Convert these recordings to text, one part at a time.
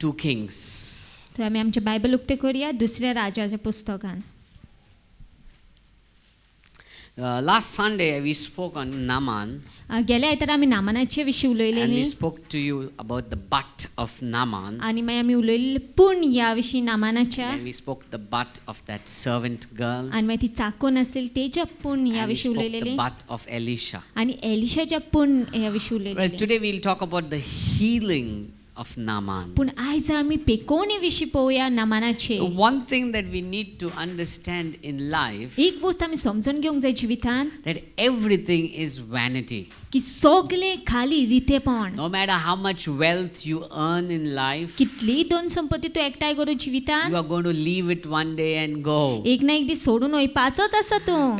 2 Kings. तर आमी आमचे बायबल उक्ते करूया दुसऱ्या राजाच्या पुस्तकान. Last Sunday we spoke on Naaman. गेल्या आयतारा आमी नामानाचे विशीं And उलयलेली we spoke to you about the butt of Naaman. आनी मागीर आमी उलयलेली पूण ह्या विशीं नामानाच्या And we spoke the butt of that servant girl. आनी मागीर ती चाकोन आसलेली तेच्या पूण ह्या And we विशीं spoke the उलयलेली butt of Elisha. आनी एलिशाच्या पूण ह्या विशीं Well, उलयलेली. today we'll talk about the healing of Naaman. पूण आयज आमी पेकोवणी विशीं पळोवया नामानाचे. One thing that we need to understand in life, एक गोष्ट आमी समजून घेवंक जाय जिवितान that everything is vanity. की सगळे खाली रितेपण. No matter how much wealth you earn in life, कितली धन संपत्ती तूं एकठांय करूं जिवितान you are going to leave it one day and go. एक ना एक दीस सोडून वयपाचोच आसा तूं.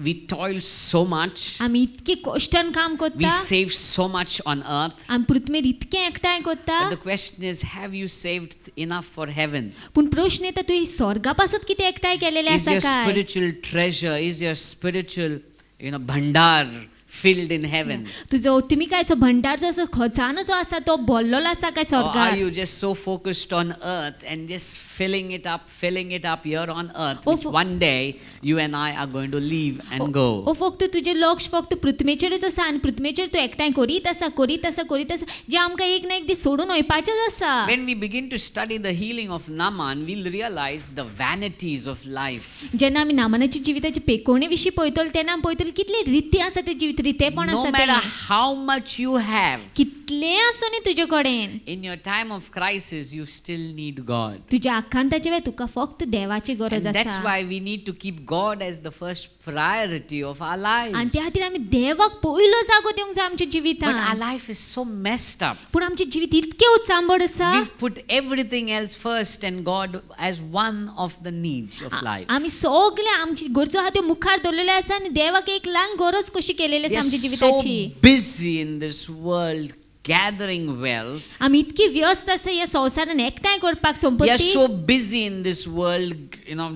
We toil so much. आमी इतके कश्टान काम We करता save so much on earth. आमी पृथ्वीर इतके एकठांय करता But the question is, have you saved enough for heaven? पूण प्रश्न येता तुवें स्वर्गा पासून कितें एकठांय केलेलें Is आसा your काय. spiritual treasure, is your spiritual, bhandar filled in heaven? तुजो अतिमिकायचो भंडार जो आसा खजानो जो आसा तो भरलेलो आसा काय Or are स्वर्गात. you just so focused on earth and just filling it up here on earth, Oh, which one day you and I are going to leave and go? ओ फक्त तुजें लक्ष फक्त पृथ्वीचेरच आसा आनी पृथ्वीचेर तूं एकठांय करीत आसा जे आमकां एक ना एक दीस सोडून वयपाचेंच आसा. When we begin to study the healing of Naaman, we'll realize the vanities of life. जेन्ना आमी नामानाची जिविताची पेकोवणी विशीं पळयतलो तेन्ना आमी पळयतलो कितले रिती आसा ते जिवीत रितेपण No आसा matter ते. how much you have, कितले आसूं न्ही तुजे कडेन in your time of crisis, you still need God. तुज्या आकांताचे वेळ तुका फक्त देवाची गरज And that's आसा. why we need to keep God as the first priority of our आनी lives. त्या खातीर आमी देवाक पयलो जागो दिवंक जाय आमच्या But our जिवितान. life is so messed up. पूण आमचें जिवीत इतकें उचांबड आसा. We've put everything else first and God as one of the needs of life. आमी सगळे आमची गरजो आहा त्यो मुखार दवरलेल्यो आसा आनी देवाक एक ल्हान गरज कशी केलेली We आसा are आमच्या so जिविताची. busy in this world gathering wealth. आमी इतकी व्यस्त आसा ह्या संवसारान एकठांय करपाक We are संपत्ती. so busy in this world,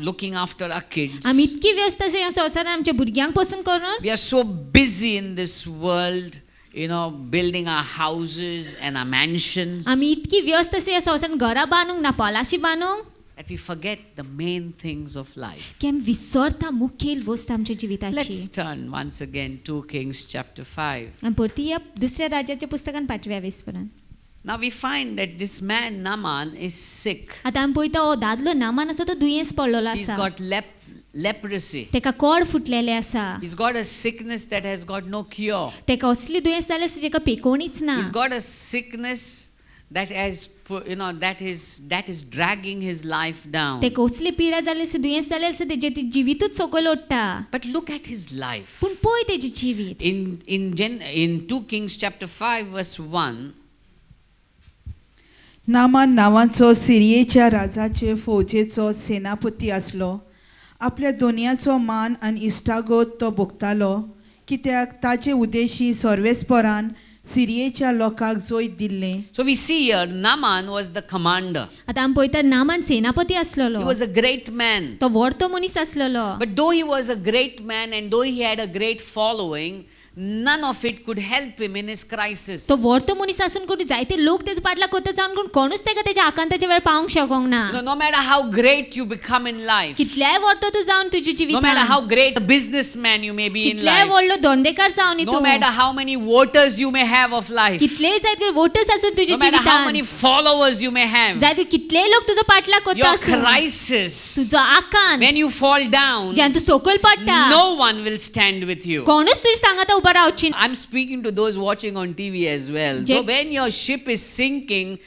looking after our kids. आमी इतकी व्यस्त आसा ह्या संवसारान आमच्या भुरग्यांक पसून करून. We are so busy in this world, building our houses and our mansions, आमी इतकी व्यस्त आसा ह्या संवसारान घरां बांदूंक ना पॉलाशी बांदूंक that we forget the main things of life. की आमी विसरता मुखेल वस्त आमच्या जिविताची. Let's turn once again 2 Kings chapter 5. आनी परती या दुसऱ्या राजाच्या पुस्तकान 5व्या वेसपरान. Now we find that this man Naaman is sick. आतां आमी पळयता हो दादलो नामान आसा तो दुयेंस पडलेलो He's आसा. got leprosy. तेका कोड फुटलेले आसा. He's got a sickness that has got no cure. तेका असली दुयेंस जाली आसा जेका पेकोवणीच ना. He's got a sickness that is dragging his life down. तेका असली पिडा जाली आसा दुयेंस जाली आसा तेजे ती जिवितूच सकयल ओडटा. But look at his life. पूण पळय तेजी जिवीत. In 2 Kings chapter 5 verse 1, Naaman नांवाचो सिरियेच्या राजाचे फौजेचो सेनापती आसलो. आपल्या दोनयाचो मान आनी इश्टागोत तो भोगतालो, कित्याक ताचे उद्देशी सर्वेस्परान सिरियेच्या लोकांक जोय दिल्ले. so we see here Naaman was the commander. आतां आमी पळयता नामान सेनापती He आसलेलो. was a great man. तो व्हडतो मनीस आसलेलो. But though he was a great man and though he had a great following, none of it could help him in his crisis. तो व्हडतो मनीस आसून कोणी जायते लोक तेजो पाटला करता जावन कोण कोणूच तेका तेच्या आकांताच्या वेळ पावंक शकोंक ना. No matter how great you become in life, कितल्याय व्हडतो तूं जावन तुजी no जिवितान. matter how great a businessman you may be in कितल्याय life, व्हडलो धंदेकार जावन no तूं. matter how many voters you may have of life, कितलेय जायते वोटर्स आसून तुजी no matter how जिवितान. many followers you may have, जायते कितलेय लोक तुजो पाटला करता your आसून. crisis, तुजो आकांत when you fall down, जेन्ना तूं सकयल पडटा no one will stand with you. कोणूच तुजी सांगाता उबा रावची ना. I'm speaking to those watching on TV as well. Je- So when your ship is sinking,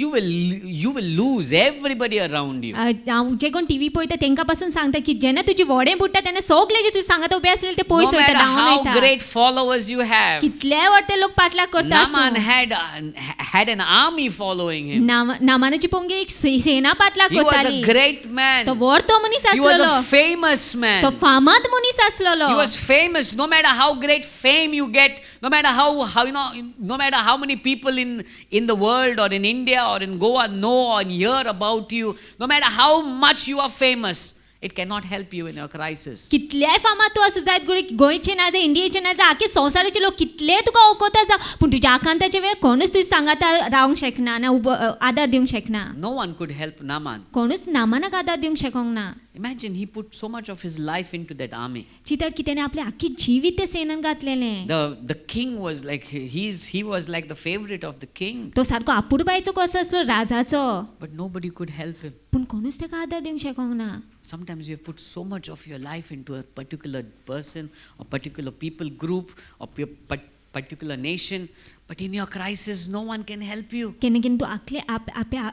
you will lose everybody around you. हांव जे कोण टीव्ही पळयता तेंका पासून सांगता की जेन्ना तुजी व्हडें बुडटा तेन्ना सगळे जे तुजी सांगाता उबे आसलेले ते पयस No वयता, matter धांवन how वयता. great followers you have, कितलेय व्हडले लोक पाटला करता Naaman आसून. had an army following him. नामानाची पोंगे एक सेना पाटला He was a करताली. great तो man. व्हडतो मनीस He was आसलेलो. a famous तो man. फामाद मनीस आसलेलो. He was famous. No matter how great fame you get, no matter no matter how many people in the world or in India or in Goa know or hear about you, no matter how much you are famous, It cannot help you in your crisis. कितलेय फामाद तूं आसूं जायत गोंयचे ना जाय इंडियेचे ना जाय आख्खे संवसाराचे लोक कितले तुका ओकोता जा पूण तुज्या आकांताच्या वेळ कोणूच तुज्या सांगाता रावंक शकना ना आदार दिवंक शकना. No one could help Naaman. कोणूच नामानाक आदार दिवंक शकूंक ना. Imagine he put so much of his life into that army. चिंतर की तेणे आपले आख्खे जिवीत ते सेनेन घातलेलें. The king was like he was like the favorite of the king. तो सारको आपुडबायचो कसो आसलो राजाचो. But nobody could help him. पूण कोणूच ताका आदार दिवंक शकूंक ना. Sometimes you have put so much of your life into a particular person or particular people group or particular nation, but in your crisis no one can help you. केन्ना केन्ना तूं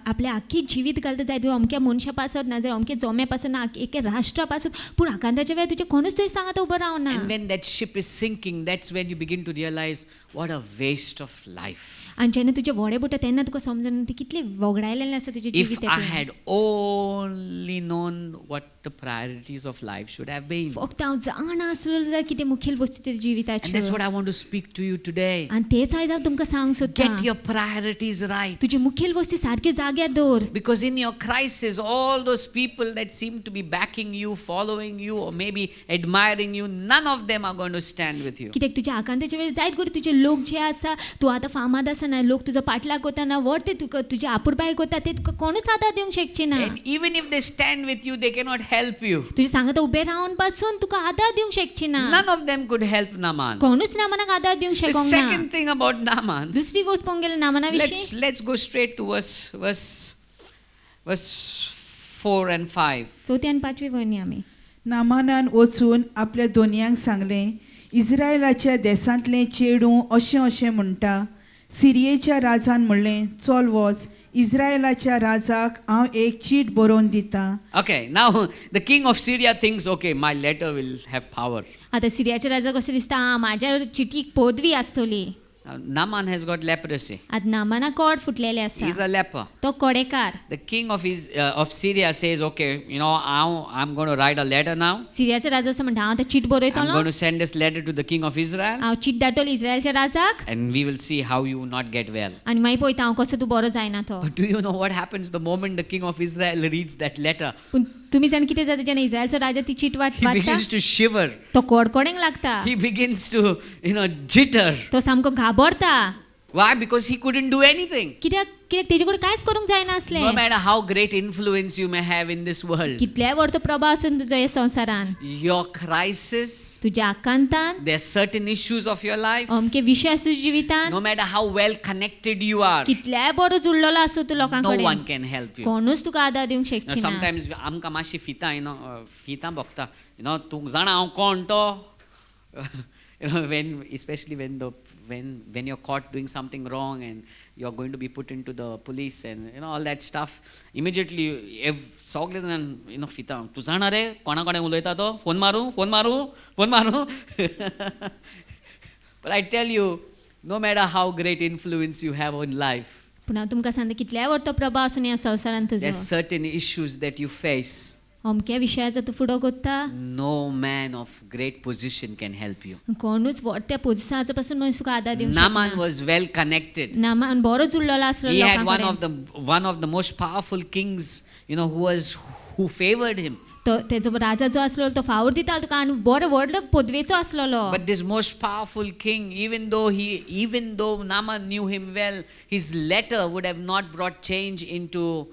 आपले आख्खी जिवीत घालता जाय तूं अमक्या मनशा पासत ना जाल्यार अमके जोम्या पासत ना एके राष्ट्रा पासत पूण आकांताच्या वेळार तुजें कोणूच तरी सांगात उबो रावना. And when that ship is sinking, that's when you begin to realize what a waste of life. आनी जेन्ना तुजें व्हडें पडटा तेन्ना तुका समजना ती कितली वगडायलेलें आसा तुजें If जिवीत. I had only known what the priorities of life should have been. फक्त हांव जाणा आसलो जाल्यार कितें मुखेल वस्तू तेज्या And that's जिविताच्यो. what I want to speak to you today. आनी तेच आयज हांव तुमकां सांग सोदतां. Get your priorities right. तुजी मुखेल वस्ती सारक्यो जाग्यार दवर. Because in your crisis, all those people that seem to be backing you, following you, or maybe admiring you, none of them are going to stand with you. कित्याक तुज्या आकांताच्या वेळार जायत गोड तुजे लोक जे आसा तूं आतां फामाद आसा ना लोक तुजो पाटलाग कोता ना वर ते तुका तुज्या आपुरबाय कोता ते तुका कोणूच आदार दिवंक शकचे ना. And even if they stand with you, they cannot help you. तुजे सांगता उबे रावन पासून तुका आदार दिवंक शकचे ना. None of them could help Naaman. कोणूच नामानाक आदार दिवंक The शकूंक ना. second thing about Naaman, दुसरी गोष्ट पळोवंक गेल्यार नामाना विशीं let's go straight to verse 4 and 5. चवथी आनी पांचवी वयनी आमी. नामानान वचून आपल्या दोनयांक सांगलें, इस्रायलाच्या देसांतलें चेडूं अशें अशें म्हणटा. सिरियेच्या राजान म्हणलें, चल वच, इस्रायलाच्या राजाक हांव एक चीट बरोवन दितां. Okay, now the king of Syria thinks, okay, my letter will have power. आतां सिरियाच्या राजा कशें दिसता म्हाज्या चिटीक पदवी आसतली. Naaman has got leprosy. आतां नामाना कोड फुटलेले आसा. He's a leper. तो कोडेकार. The king of Syria says, okay, I'm going to write a letter now. सिरियाचो राजो असो म्हणटा हांव आतां cheat I'm बरयतलो. going to send this letter to the king of Israel, हांव चीट धाडटलो इस्रायलच्या राजाक and we will see how you not get well. आनी मागीर पळयता हांव कसो तूं बरो जायना तो. But do you know what happens the moment the king of Israel reads that letter? पूण तुमी जाण कितें जाता जेन्ना इस्रायलचो राजा ती चीट He वाचता begins to shiver. तो कोडकोडेंक लागता. He begins to, jitter. तो सामको घाबरता. Why? Because he couldn't do anything. कित्याक तेजे कडेन कांयच करूंक जायना आसलें. No matter how great influence you may have in this world, कितल्याय व्हडलो प्रभाव आसून तुजो ह्या संवसारान your crisis, तुज्या आकांतान there are certain issues of your life, अमके विशय आसूं जिवितान no matter how well connected you are, कितल्याय बरो जुळलेलो आसूं तूं लोकां no one कडेन can help you. कोणूच तुका आदार दिवंक Now, शकची ना. sometimes आमकां मातशी फितां भोगता, तूं जाणा हांव कोण तो. Especially when you're caught doing something wrong and you're going to be put into the police and all that stuff, immediately सगळे जाण फिता, तूं जाणा रे कोणा कडेन उलयता तो, फोन मारूं. But I tell you, no matter how great influence you have on life, पूण हांव तुमकां सांगता कितल्याय व्हडलो प्रभाव आसूं ह्या संवसारान तुजो there's certain issues that you face. अमक्या विशयाचो तूं फुडो करता No man of great position can help you. कोणूच त्या पोझिशनाचो पासून मनीस तुका आदार दिवंक Naaman शकना. was well connected. नामान बरो जुळलेलो आसलो He had लोकां कडेन. one of the most powerful kings, who favored him. तो तेजो राजा जो आसलो तो फावोर दितालो तुका आनी बरो व्हडलो पदवेचो आसलोलो. But this most powerful king, even though Naaman knew him well, his letter would have not brought change into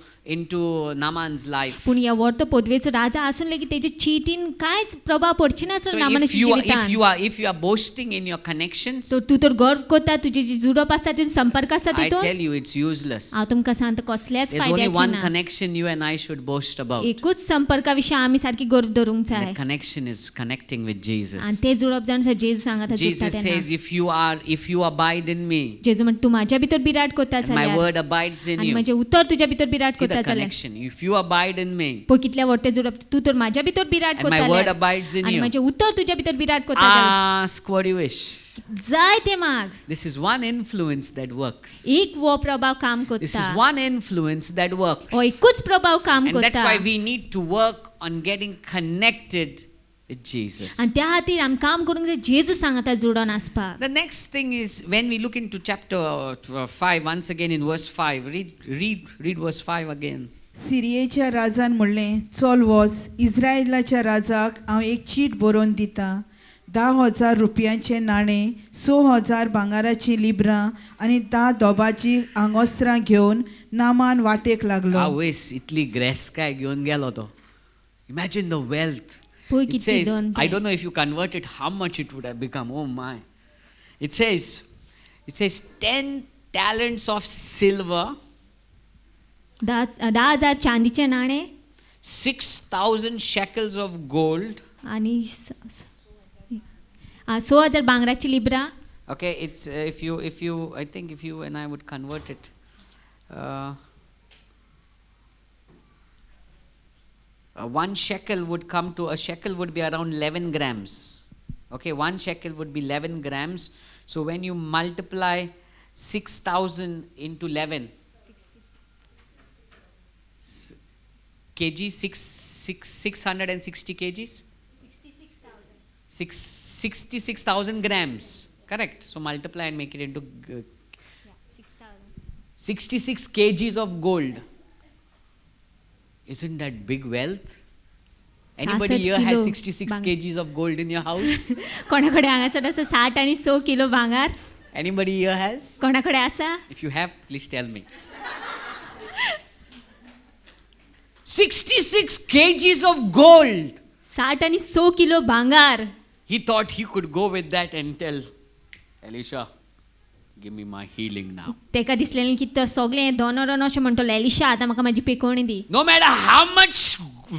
Naaman's life. पूण ह्या व्हडलो पदवेचो राजा आसून लेगीत तेजे चिटीन कांयच प्रभाव पडची ना So नामानाच्या जिवितान. if you are boasting in your connections, तो तूं तर गर्व करता तुजी जी जुडप आसा तितून संपर्क आसा I तितून tell you it's useless. हांव तुमकां सांगता कसल्याच There's only फायद्याची one ना. connection you and I should boast about. एकूच संपर्का विशीं आमी सारकी गर्व धरूंक जाय. The connection is connecting with आनी Jesus. ते जुळप जावन जेजू सांगता Jesus says, if you abide in me, जेजू म्हणटा तूं म्हाज्या भितर बिराड करता and my जाल्यार word abides in आनी you. म्हजें उतर तुज्या भितर बिराड See the करता जाल्यार connection. If you abide in me, पळय कितल्या व्हडलें जुळप तूं तर म्हाज्या भितर बिराड and my करता word जाल्यार abides in आनी you, म्हजें उतर तुज्या भितर बिराड करता जाल्यार ask what you wish. जाय तें माग. This is one influence that works. एक वो प्रभाव काम This is करता. one influence that works. हो एकूच प्रभाव काम And that's करता. why we need to work on getting connected with Jesus. आनी त्या खातीर आमी काम करूंक जाय जेजू सांगता जुडोन आसपाक. The next thing is when we look into chapter 5, once again in verse 5, read verse 5 again. सिरियेच्या राजान म्हणलें, चल वच, इस्रायलाच्या राजाक हांव एक चीट बरोवन दितां. 10,000 रुपयांचें नाणें, 6,000 भांगाराचीं लिबरां आनी 10 धोबाची आंगोस्त्रां घेवन नामान वाटेक लागलो. आवयस इतली ग्रेस्त काय घेऊन गेलो तो. Imagine the wealth. पळय It कितली says, दोन I don't know if you convert it, how much it would have become. Oh my. It says 10 talents of silver, 10,000 चांदीचे नाणे 6,000 shekels of gold. आणि 6,000 भांगराची लिबरां. Okay, it's if you I think if you and I would convert it, one shekel would come to, a shekel would be around 11 grams. Okay, one shekel would be 11 grams. So when you multiply 6,000 into 11 kg, 660 kgs, 66,000 grams. Correct. So multiply and make it into 66 kgs of gold. Isn't that big wealth? Anybody 66 here has kilo 66 bang- kgs of gold in your house? कोणाकडे हांगासर आसा 60 आणि 100 kilo भांगार? Anybody here has? कोणाकडे आसा? If you have, please tell me. 66 kgs of gold. 60 आणि 100 kilo भांगार. He thought he could go with that and tell Elisha, give me my healing now. तेका दिसलेलें की तो सगळें दोनोरोन अशें म्हणटलो, एलिशा आतां म्हाका म्हाजी पिकोवणी दी. No matter how much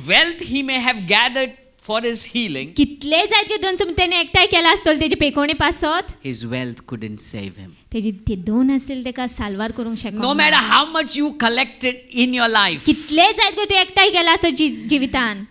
wealth he may have gathered for his healing, कितले जायत के दोन तेणे एकठांय केला आसतलो तेजे पेकोवणी पासत, his wealth couldn't save him. तेजी ते दोन आसले तेका साल्वार करूंक शकना. No matter how much you collected in your life, कितले जायत के तू एकठांय केला आसत जिवितान,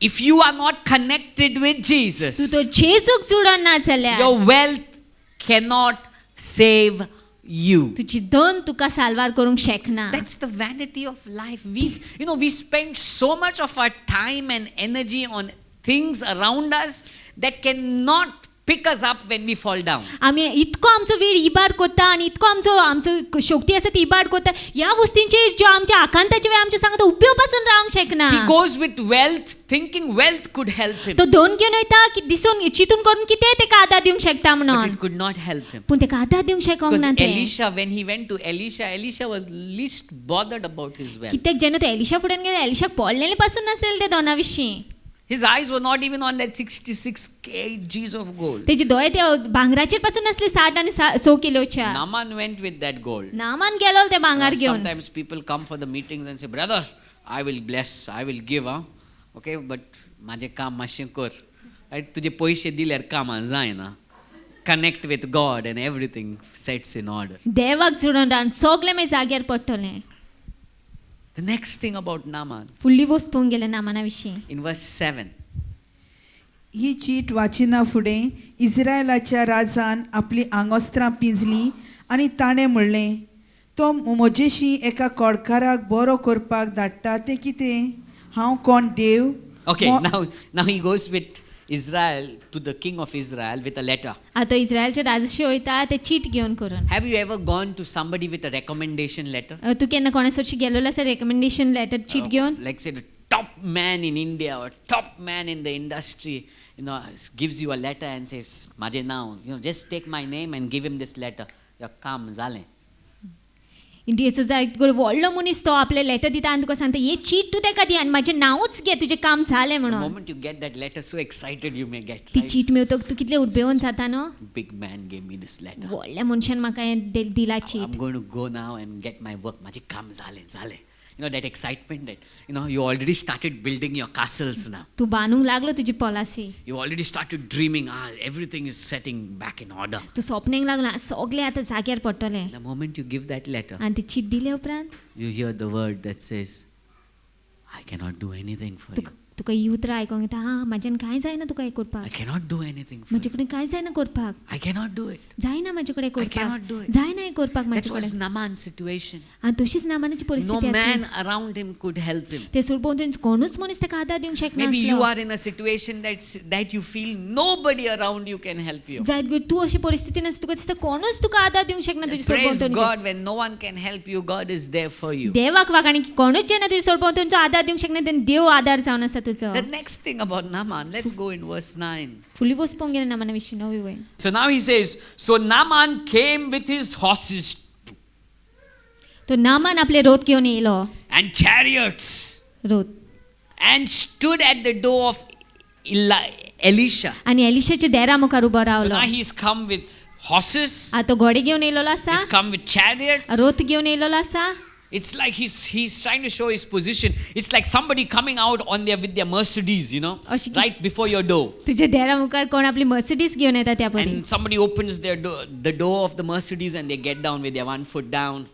if you are not connected with Tu Jesus, तो जेजूक जोडून ना जाल्यार your wealth cannot save you. तुजी धन तुका साल्वार करूंक शकना. That's the vanity of life. We spend so much of our time and energy on things around us that cannot pick us up when we fall down. आमी इतको आमचो वेळ इबाड कोत्ता आनी इतको आमचो शक्ती आसा ती इबाड कोत्ता ह्या वस्तींचेर ज्यो आमच्या आकांताचे वेळ आमच्या सांगता उपयोग पासून रावंक शकना. He goes with wealth, thinking wealth could help him, तो दोन घेवन वयता की दिसून चिंतून करून कितें तेका आदार दिवंक शकता but म्हणून, it could not help him. पूण तेका आदार दिवंक शकोंक Because ना ते. Elisha, when he went to Elisha was least bothered about his wealth. कित्याक जेन्ना तो एलिशा फुड्यान गेलो, एलिशाक पडलेले पासून नासलेले ते दोना विशीं. His eyes were not even on that 66 kgs of gold. तेजे दोळे ते भांगराचेर पासून नासले 60 आणि 100 किलोच्या. Naaman went with that gold. Naaman गेलो ते भांगार घेवन. Sometimes people come for the meetings and say, brother, I will bless, I will give, okay, but माझे काम मातशें कर. Right? तुझे पैसे दिल्यार कामां जायना. Connect with God and everything sets in order. देवाक जोडून रावन सगळे मे जाग्यार पडटले. The next thing about Naaman, फुडली वस्त पळोवंक गेले नामाना विशीं. in verse 7, ही चीट वाचिना फुडें इस्रायलाच्या राजान आपली आंगोस्त्रां पिंजलीं आनी ताणें म्हणलें, तो म्हजेशी एका कोडकाराक बरो करपाक धाडटा तें कितें? हांव कोण देव? okay, now he goes with Israel to the king of Israel with a letter. आतां इस्रायलचे राजशी वयता ते चीट घेवन करून. Have you ever gone to somebody with a recommendation letter? तू केन्ना कोणासरशी गेलोलो आसा रेकमेंडेशन लेटर चीट घेवन? Like say the top man in India or top man in the industry, gives you a letter and says, "Maje now, just take my name and give him this letter. Your काम झाले." इंडियेचो जायत व्हडलो मनीस तो आपले letter दिता आनी तुका सांगता हे चीट तूं तेका दी आनी म्हाजें नांवूच घे तुजें काम जालें The म्हणून. moment you get that letter, so excited you may get. ती Right? चीट मेळतक तूं कितलें उडबेवून जाता न्हू. Big man gave me this letter. व्हडल्या मनशान म्हाका हें दिला cheat. I'm going to go now and get my work. माझे काम झाले. That excitement that, you already started building your castles now. तूं बांदूंक लागलो तुजी policy. You already started dreaming, everything is setting back in order. तूं सपनेक लागला सगळें आतां जाग्यार पडटलें. The moment you give that letter, आनी ती चीट दिले उपरांत you hear the word that says, I cannot do anything for you. तुका ही उतरां आयकोंक येता म्हाज्यान कांय जायना तुका हें I करपाक cannot do anything for म्हजे you. कडेन कांय जायना करपाक I cannot do it. जायना म्हजे कडेन cannot करपाक do it. जायना हें करपाक That म्हजे was कडेन Naaman's situation. आनी तशीच नामानाची No परिस्थिती man आसली around him could help him. ते सोडून कोणूच मनीस ताका आदार दिवंक शकना Maybe you आसलो are in a situation that you feel nobody around you can help you. जायत गो तूं अशी परिस्थितीन आसा तुका दिसता कोणूच तुका आदार दिवंक शकना तुजे Praise सोडभोंवतणचे God, when no one can help you, God is there for you. देवाक वागाणी की कोणूच जेन्ना तुजे सोडभोंवतणचो आदार दिवंक शकना तेन्ना देव आदार जावन आसा तुजो The next thing about Naaman, let's go in verse 9. फुली वचपाक गेले नामाना विशीं नवी वय So now he says, so Naaman came with his horses तो नामान आपले रोत घेवन येयलो and chariots Roat and stood at the door of Elisha. आनी एलिशाच्या देरा मुखार उबो So रावलो now he's come with horses, आतां घोडे घेवन येयलो आसा he's come with chariots. रोत घेवन येयलो आसा It's like he's trying to show his position. It's like somebody coming out with their Mercedes, Ashi ki- right before your door. तुझ्या देरा मुखार कोण आपली मर्सिडीज घेवन येता त्या परी And somebody opens the door of the Mercedes and they get down with their one foot down.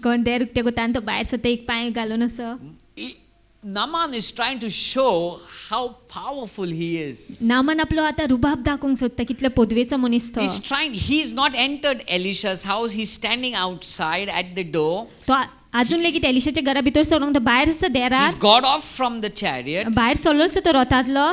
कोण देर उक्ते कोतान तो भायर सो एक पांय घालून असो Naaman is trying to show how powerful he is. Naaman आपलो आतां रुबाब दाखोवंक सोदता कितलो पदवेचो मनीस तो He's not entered Elisha's house. He's standing outside at the door. तो अजून लेगीत एलिशाच्या घरा भितर सरोंक तो भायर आसा देरार He's got off from the chariot. भायर सरलो आसा तो रथांतलो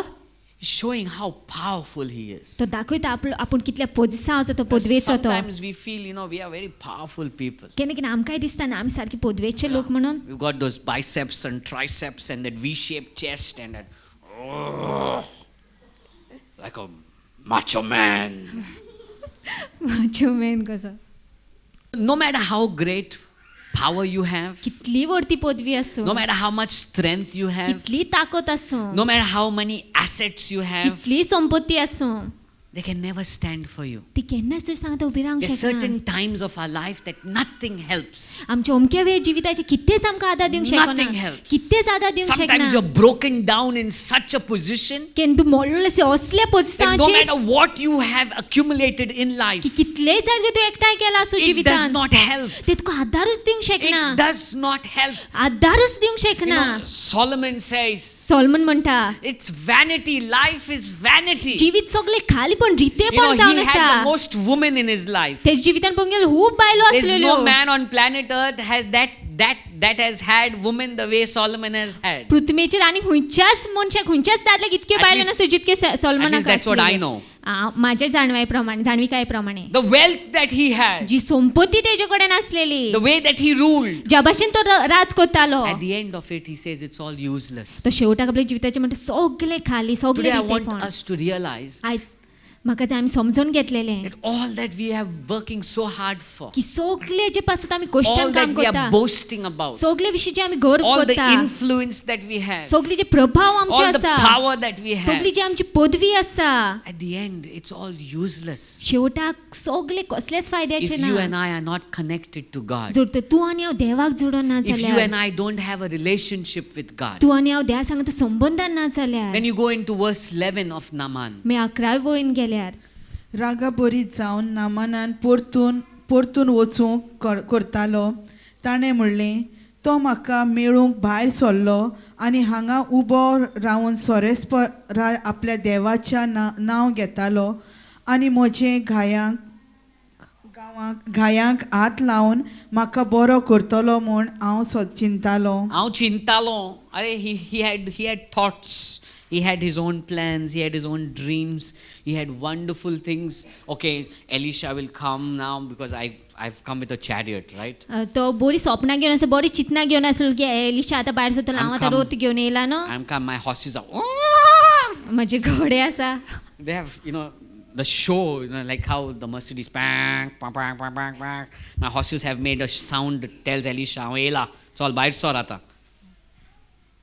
He's showing how powerful he is. तो दाखयता आपूण कितल्या पोजिसांचो तो पदवेचो तो Sometimes we feel, we are very powerful people. केन्ना केन्ना आमकांय दिसता ना आमी सारके पदवेचे लोक म्हणून We've got those biceps and triceps and that V-shaped chest and that, like a macho man. Macho man कसो No matter how great power you have, कितली व्हडती पदवी आसूं no matter how much strength you have, कितली ताकद आसूं no matter how many assets you have, कितली संपत्ती आसूं they can never stand for you. ती केन्नाच तुजे सांगता उबी रावंक There's शकना certain times of our life that nothing helps. आमच्या अमक्या वेळ जिविताचे कितेंच आमकां आदार दिवंक Nothing शकना helps. कितेंच आदार दिवंक शकना Sometimes you're broken down in such a position केन्ना तूं मोडलें असल्या that no पोजिसांचेर matter what you have accumulated in life, की कितलेय जागे तूं एकठांय केला आसूं it does जिवितांत not help. ते तुका आदारूच दिवंक शकना It does not help. आदारूच दिवंक शकना Solomon says, सॉलमन म्हणटा it's vanity. Life is vanity. जिवीत सगळे खाली पण रितेपण He जावन had the आसा most women in his life. तेज जिवितान पळोवंक गेल्यार खूब बायलो There's आसलेल्यो no man on planet Earth that has had women the way Solomon has had. पृथ्वीचेर आनी खंयच्याच मनशाक खंयच्याच दादल्याक इतके At बायलो least- नासल्यो जितके At सॉलमनाक least that's what I know. माझ्या जाणविकाये प्रमाणे The wealth that he had, जी संपत्ती तेजे कडेन आसलेली the way that he ruled. ज्या भाशेन तो राज करतालो At the end of it, he says it's all useless. तो शेवटाक आपल्या जिविताचे म्हणटा सगळे खाली सगळे Today I want रितेपण us to realize आयज म्हाका जाय आमी समजून घेतलेले that all that we have working so hard for, की सगळे जे पासून आमी all कश्टान काम that we करता are boasting about, सगळे विशीं जे आमी गर्व all the करता influence that we have, सगळे जे प्रभाव आमचे all the आसा power that we have, सगळी जी आमची पदवी आसा at the end, it's all useless शेवटाक सगळे कसलेच फायद्याचे if you and ना I are not connected to God. जर तर तूं आनी हांव देवाक जोडून ना If you जाल्यार and I don't have a relationship with God. तूं आनी हांव देवा सांगता संबंधान ना जाल्यार When you go into verse 11 of Naaman, मी 11 वळीन गेल्यार रागा बरीत जावन नामानान परतून वचूंक करतालो ताणें म्हणलें तो म्हाका मेळूंक भायर सरलो आनी हांगा उबो रावन सोरेस्परा आपल्या देवाच्या नांव घेतालो आनी म्हजें घायांक हात लावन म्हाका बरो करतलो म्हूण हांव चिंतालो हांव चिंतालो. He had thoughts. He had his own plans. He had his own dreams. He had wonderful things. Okay, Elisha will come now because I've come with a chariot, right? तो बरी स्वप्नां घेवन आसा बरी चिंतनां घेवन आसलो की एलिशा आतां भायर सरतलो हांव आतां रोत घेवन येयला न्हू I'm come. My horses are. म्हजे घोडे आसा They have, the show, like how the Mercedes, bang, bang, bang, bang, bang, bang. My horses have made a sound that tells Elisha, "Ela, चल भायर सर आता."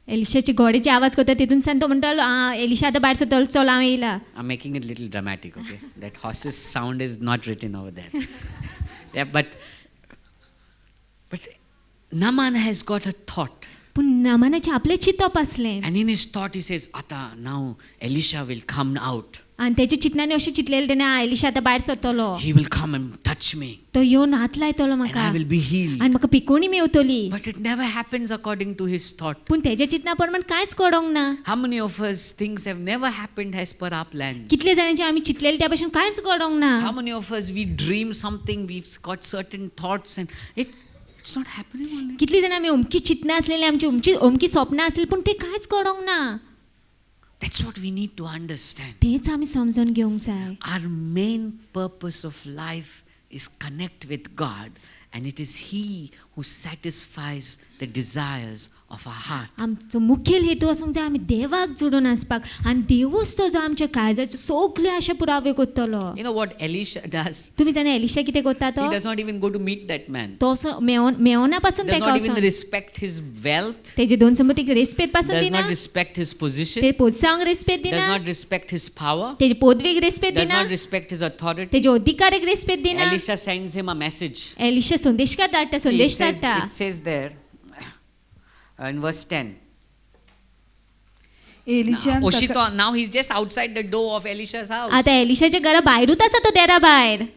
एलिशाचे घोडेचे आवाज करता तितून सान तो म्हणटालो एलिशा आतां भायर सरतलो चल हांव येयला I'm making it a little dramatic, okay? That horse's sound is not written over there. Yeah, but Naaman has got a thought. पूण नामानाचे आपले चिंतप आसलें And in his thought he says, Ata, now Elisha will come out. आणि त्याच्या चितनाने अशें चितलेलें तेणें Elisha आतां भायर सरतलो, He will come and touch me तो येवन हात लायतलो and म्हाका I will be healed. आनी म्हाका पिकोवणी मेवतली. But it never happens according to his thought. पूण तेच्या चितना प्रमाण कांयच घडोंक ना. How many of us things have never happened as per our plans? कितले जाणांचे आमी चितलेले त्या भशेन कांयच घडोंक ना. How many of us we dream something, we've got certain thoughts and it's not happening only. कितली जाणां आमी अमकी चितनां आसलेलीं, आमची अमकी स्वप्नां आसलीं, पूण ते कांयच घडोंक ना. That's what we need to understand. तेच आमी समजून घेवंक जाय. Our main purpose of life is connect with God, and it is He who satisfies the desires of our heart. आमचो मुखेल हेतू आसूंक जाय आमी देवाक जोडून आसपाक, आनी देवूच तो जो आमच्या काळजाच्यो सगल्यो आशा पुरावे करतलो. You know what Elisha does? तुमी जाणा एलिशा कितें करता तो? He does not even go to meet that man. तो असो मेवना पासून Does तेका not even वचून respect his wealth. तेजे दोन संपत्तीक रेस्पेद पासून Does दिना, not respect his position. ते पोसांक रेस्पेद Does दिना, not respect his power. तेजे पदवीक रेस्पेद Does दिना, not respect his authority. तेजे अधिकाराक रेस्पेद दिना. Elisha sends him a message. Elisha संदेशकार धाडटा, See, संदेश धाडटा. it says there in verse 10. एलिशान Oshito, now he's just outside the door of Elisha's house. आता एलिशाच्या घरा भायरूच आसा तो देरा भायर.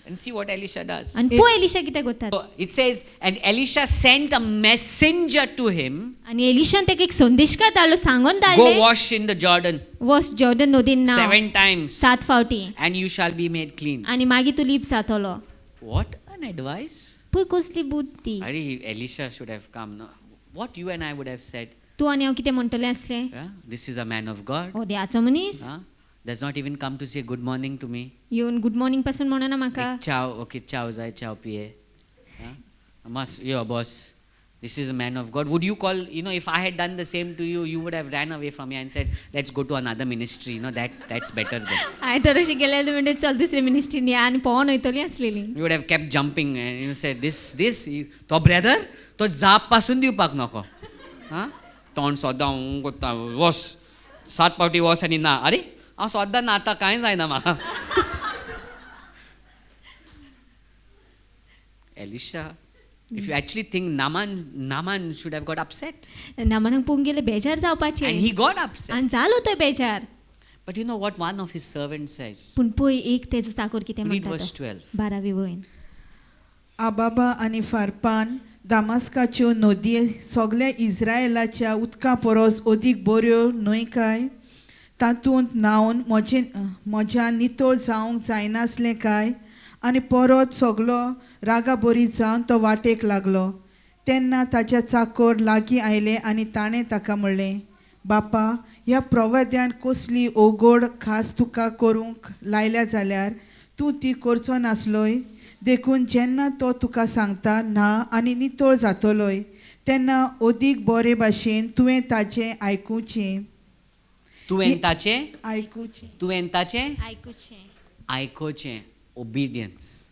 And see what Elisha does. आनी पळय एलिशा कितें करता. So it says, and Elisha sent a messenger to him, आनी एलिशान तेका एक संदेशकार धाडलो, सांगून go धाडले, wash in the Jordan वस जॉर्डन नदीन न्हांव 7 times 7 फावटी and you shall be made clean. आनी मागीर तूं लीप जातलो. What an advice. पळय कसली बुद्धी. Elisha should have come. No? What you and I would have said. तूं आनी हांव कितें म्हणटलें आसलें? Yeah? This is a man of God. हो देवाचो मनीस Does not even come to say good morning to me. येवन गुड मॉर्निंग पासून म्हणना म्हाका. Like, ciao, okay, ciao, zai, ciao, piye. Must, your boss. This is a man of God. Would you call, if I had done the same to you, you would have ran away from me and said, let's go to another ministry. That's better than. हांवें तर अशें केलें म्हणटा चल दुसरे मिनिस्ट्रीन या आनी पळोवन वयतलीं आसलेलीं. You would have kept jumping and said, this, to brother, to जाप पासून दिवपाक नको. तोंड सोद्दां कोत्ता वॉस 7 पावटी वॉस आनी ना. अरे हांव सोद्दां ना, आतां कांय जायना म्हाका. Elisha, if you actually think Naaman should have got upset. नामानाक पळोवंक गेल्यार बेजार जावपाचें. And he got upset. आनी जालो तो बेजार. But you know what one of his servants says? पूण पळय एक तेजो चाकर कितें Read म्हणटा verse तो. 12. 12वी वळीन. आबाबा आनी फारपान दामास्काच्यो नदी सगळ्या इस्रायेलाच्या उदका परस अदीक बऱ्यो न्हय काय? तातूंत न्हावन म्हज्या नितळ जावंक जायनासलें काय? आनी परत सगलो रागाबरी जावन तो वाटेक लागलो. तेन्ना ताच्या चाकर लागीं आयले आनी ताणें ताका म्हणलें, बापा, ह्या प्रवाद्यान कसली ओगोड खास तुका करूंक लायल्या जाल्यार तूं ती करचो नासलोय. देखून जेन्ना तो तुका सांगता ना आनी नितळ जातलोय, तेन्ना अदीक बरे भाशेन तुवें ताचें आयकुचें. तुवें ताचें आयकुचें. आयकोचें. Obedience.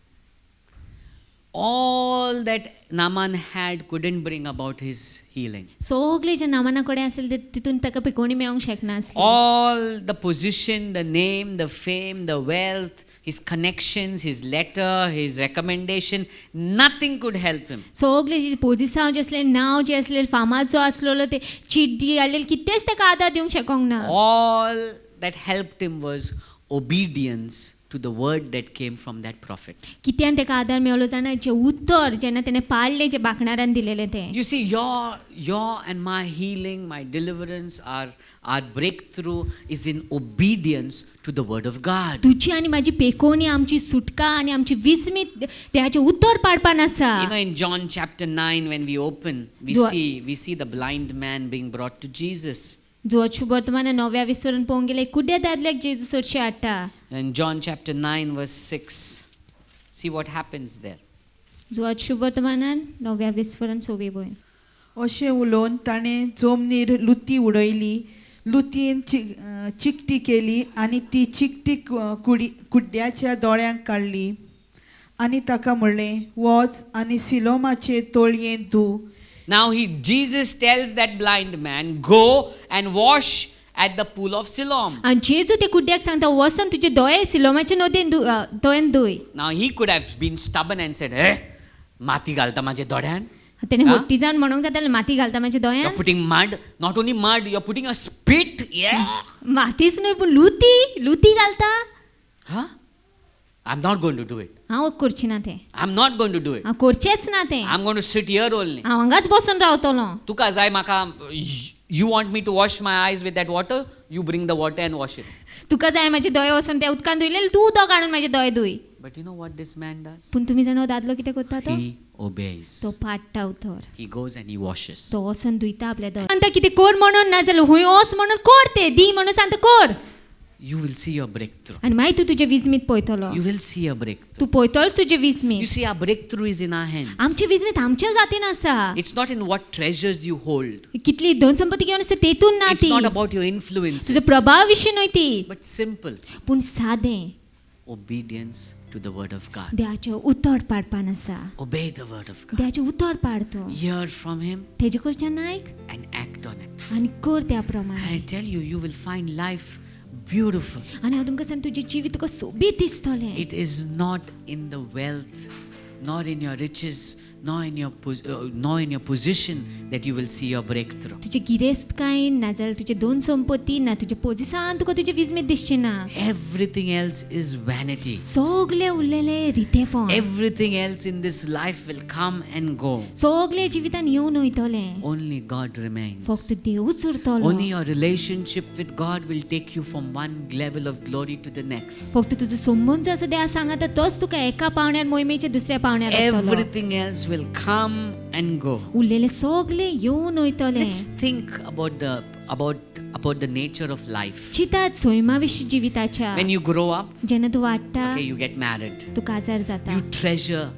All that Naaman had couldn't bring about his healing. सगळे जे नामाना कडेन आसले ते तितून ताका पिकोवणी मेळोंक शकना आसली. All the position, the name, the fame, the wealth, his connections, his letter, his recommendation, nothing could help him. सगळे जे पोजिसांव जे असले, नांव जे असले, फामाद जो आसलेलो ते चिड्डी हाडलेली कितेंच ताका आदार दिवंक शकूंक ना. All that helped him was obedience to the word that came from that prophet. कित्यान ताका आदार मेळलो जाणा, जे उत्तर जेन्ना तेणें पाळलें, जे बाखणारान दिलेलें तें. You see, your and my healing, my deliverance, our breakthrough is in obedience to the word of God. तुजी आनी म्हाजी पेकोवणी, आमची सुटका आनी आमची विस्मीत देवाचें उत्तर पाडपान आसा. In John chapter 9, when we open, we see the blind man being brought to Jesus. जो वर्तमान 9व्या विसवरान पळोवंक गेल्यार कुड्या दादल्याक जेजू चडशे हाडटा. In John chapter 9 verse 6, see what happens there. जो वर्तमानान 9व्या विसवरान 6वी वळीन. अशें उलोवन ताणें जमनीर लुती उडयली. लुतीन चिकटी केली आनी ती चिकटी कुड्ड्याच्या दोळ्यांक काडली आनी ताका म्हणलें, वच आनी सिलोमाचे तळयेंत धू. Now Jesus tells that blind man, go and wash at the pool of Siloam. आनी जेजू ते कुड्ड्याक सांगता, वचून तुजे दोळे सिलोमाच्या नदीन दोळ्यान धुय. Now he could have been stubborn and said, माती घालता माझे दोळ्यान. तेणे Huh? होट्टी जावन म्हणूंक जाता माती घालता म्हाज्या You're दोळ्यान putting mud, not only mud, you're putting a spit. Yeah. मातीच न्हय पूण लुती घालता. Huh? I'm not going to do it. हांव करची ना तें, I'm not going to do it. हांव करचेंच ना तें, I'm going to sit here only. हांव हांगाच बसून रावतलो. तुका जाय म्हाका, you want me to wash my eyes with that water? You bring the water and wash it. तुका जाय म्हाजे दोळे वचून त्या उदकान धुयले तूं उदक हाडून म्हाजे दोळे धुय. But you know what this man does? पूण तुमी जाणा दादलो कितें करता तो? He obeys. तो पाडटा उतर. He goes and he washes. तो वचून धुयता आपले दोळे. सांगता कितें कर म्हणून ना जाल्यार हूंय वच म्हणून कर तें, दी म्हणून सांगता कर. You will see your breakthrough. आनी मागीर तूं तुजे विजमीत पळयतलो. You will see a breakthrough. तूं पळयतलोच तुजे You विजमीत. see, our breakthrough is in our hands. आमचे विजमीत आमच्या जातीन आसा. It's not in what treasures you hold. कितली धन संपत्ती घेवन आसा तेतून ना It's ती. not about your तुजो influences. प्रभाव विशीं न्हय ती, But simple पूण सादें obedience to the word of God. देवाचें उतर पाडपान आसा. Obey the word of God. देवाचें उतर पाड तूं. Hear from him तेजे कडच्यान आयक and act on it. आनी कर त्या प्रमाणे. I tell you, you will find life beautiful. आनी हांव तुमकां सांगता तुजें जिवीत तुका सोबीत दिसतलें. It is not in the wealth, nor in your riches, nor in your position that you will see your breakthrough. तुजे गिरेस्तकायेन ना जाल्यार तुजे दोन संपत्ती ना तुजे पोजिसान तुका तुजे विजमीत दिसचें ना. Everything else is vanity. सगलें उरलेले रितेपण. Everything else in this life will come and go. सगलें जिवितान येवन वयतलें. Only God remains. फक्त देवूच उरतलो. Only your relationship with God will take you from one level of glory to the next. फक्त तुजो संबंद जो आसा देवा सांगता तोच तुका एका पावण्यार मोहिमेच्या दुसऱ्या पावण्यार व्हरतलो. Everything else will come and go. उरलेले सगले येवन वयतले. Let's think about the nature of life. चितात सोयमा विशीं जिविताच्या. When you grow up, जेन्ना तूं वाडटा okay, you get married. तूं काजार जाता. You treasure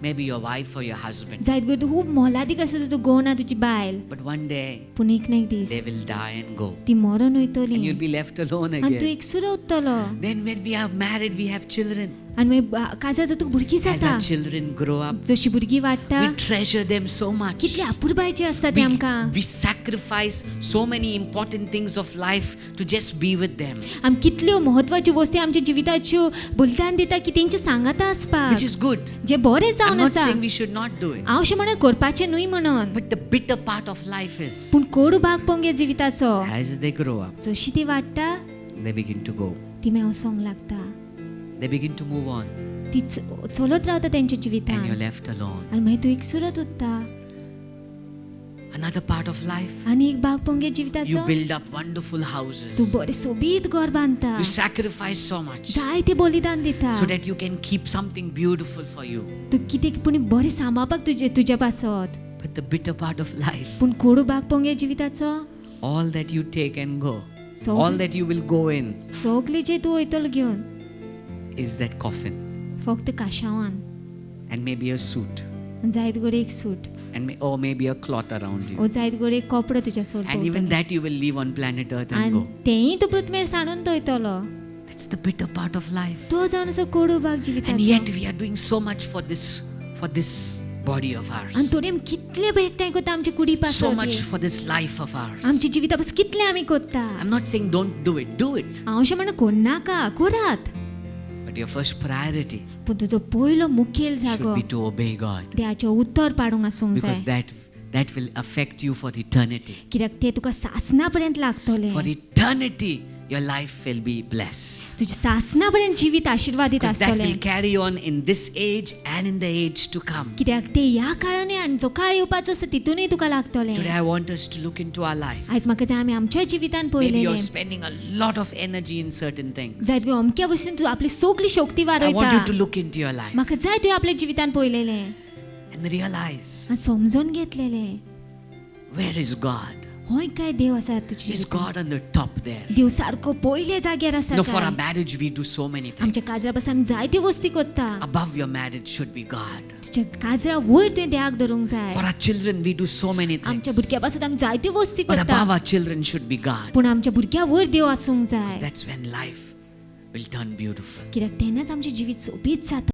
maybe your wife or your husband. जायत गो तूं खूब मोलादीक आसा तुजो घोव तुजी बायल. But one day पूण एक ना एक दीस they will die and go. ती मरण वयतली. And you'll be left alone आनी तूं again. एकसुरो उरतलो. Then when we are married, we have children. आनी मागीर काजार जाता भुरगीं As जाता. our children grow up, जशी भुरगीं वाडटा we treasure them so much. कितली आपुरबायची आसता ती आमकां. We sacrifice so many important things of life to just be with them. आमी कितल्यो महत्वाच्यो गोश्टी आमच्या जिविताच्यो बलिदान दिता की तेंच्या सांगाता आसपाक. Which is good. जे बरें I'm जावन not आसा. saying we should not do it. हांव अशें म्हणून करपाचें न्हय म्हणून. But the bitter part of life is, पूण कोडू भाग पंगे जिविताचो as they grow up, जशी ती वाडटा they begin to go. ती मागीर वसोंक लागता. They begin to move on. ती चलत रावता तेंच्या And you're जिवितान. left alone. आनी मागीर तूं एकसुरोत उरता. Another part of life, आनी एक भाग पंगे you जिविताचो build up wonderful तूं houses. बरें सोबीत घर बांदता. You sacrifice so much जायते बलिदान दिता. so that you can keep something beautiful for you. तूं कितें पूण बरें सांबाळपाक तुज्या पासत. But the bitter part of life, पूण कोडू भाग पंगे जिविताचो all that you take and go, So- all that you will go in, सगलें जे तूं वयतलो घेवन is that coffin फक्त काशावान and maybe a suit जायत गोडे एक सूट and or maybe a cloth around you. ओ जायत गोडे एक कपडो तुज्या सोर And even that you will leave on planet Earth and आनी go. तेंय तूं पृथ्वीर सांडून थंयतलो. That's the bitter part of life. तो जावन असो कोडू भाग And जिविताचो. yet we are doing so much for this body of आनी ours. थोडे कितले एकठांय करता आमचे कुडी So much पासत. for this life of ours. आमच्या जिविता पासून कितले आमी करता. I'm not saying don't do it. Do it. हांव अशें म्हणना कोन्नाका करात. But your first priority पूण तुजो पयलो मुखेल should जागो be to obey God. देवाचें उत्तर पाडूंक आसूंक Because जाय. that will affect you for eternity. कित्याक तें तुका सासना पर्यंत लागतलें. For eternity, your life will be blessed. तुज्या सासना पर्यंत जिवीत आशिर्वादीत Because that आसतलें. will carry on in this age and in the age to come. कित्याक ते ह्या काळांनी आनी जो काळ येवपाचो आसा तितूनय तुका लागतलें. Today I want us to look into our life. आयज म्हाका जाय आमी आमच्या जिवितान Maybe you're पळयलेलें. spending a lot of energy in certain things. जायत अमक्या भशेन तूं आपली सगली शक्ती I want you to वाडयता. look into your life म्हाका जाय तुवें आपल्या जिवितान पळयलेलें and realize, आनी समजून घेतलेलें. where is God? होय काय देव आसा तुज्या Is जिवितान? God on the top there? देव सारको पयले जाग्यार आसा No, for our काय? marriage we do so many आमच्या things. काजरा पासून आमी जायत्यो वस्ती करता. Above your marriage should be God. तुज्या काजरा वयर तुवें देवाक धरूंक जाय. For our children we do so many आमच्या things. भुरग्या पासून आमी जायत्यो वस्ती But करता. above our children should be God. पूण आमच्या भुरग्या वयर देव आसूंक Because जाय. that's when life will turn beautiful. कित्याक तेन्नाच आमचें जिवीत सोबीत जाता.